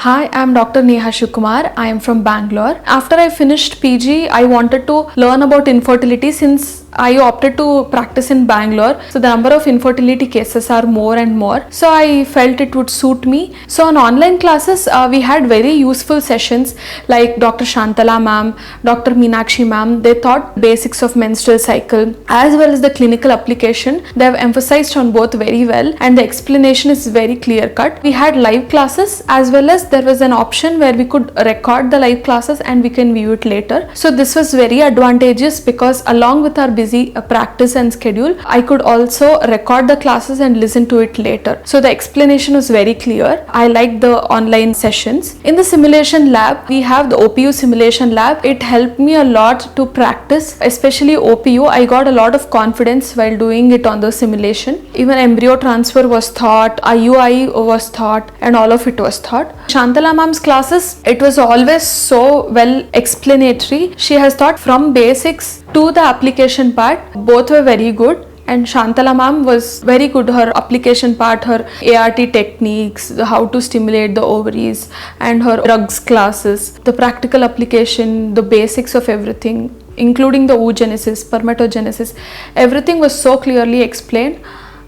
Hi, I'm Dr. Neha Shivakumar. I am from Bangalore. After I finished PG, I wanted to learn about infertility since I opted to practice in Bangalore. So the number of infertility cases are more and more. So I felt it would suit me. So on online classes, we had very useful sessions like Dr. Shantala ma'am, Dr. Meenakshi ma'am. They taught basics of menstrual cycle as well as the clinical application. They have emphasized on both very well and the explanation is very clear cut. We had live classes as well as there was an option where we could record the live classes and we can view it later. So this was very advantageous because along with our busy practice and schedule, I could also record the classes and listen to it later. So the explanation was very clear. I liked the online sessions. In the simulation lab, we have the OPU simulation lab. It helped me a lot to practice, especially OPU. I got a lot of confidence while doing it on the simulation. Even embryo transfer was taught, IUI was taught, and all of it was taught. Shantala ma'am's classes, it was always so well explanatory. She has taught from basics to the application part. Both were very good. And Shantala ma'am was very good. Her application part, her ART techniques, how to stimulate the ovaries, and her drugs classes, the practical application, the basics of everything, including the oogenesis, spermatogenesis, everything was so clearly explained.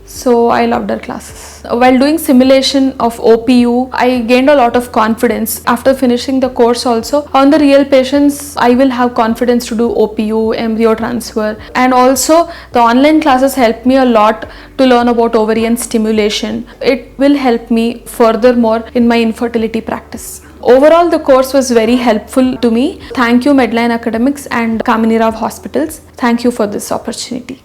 So I loved her classes. While doing simulation of OPU, I gained a lot of confidence. After finishing the course also, on the real patients, I will have confidence to do OPU, embryo transfer. And also the online classes helped me a lot to learn about ovarian stimulation. It will help me furthermore in my infertility practice. Overall, the course was very helpful to me. Thank you Medline Academics and Kamini Rao Hospitals. Thank you for this opportunity.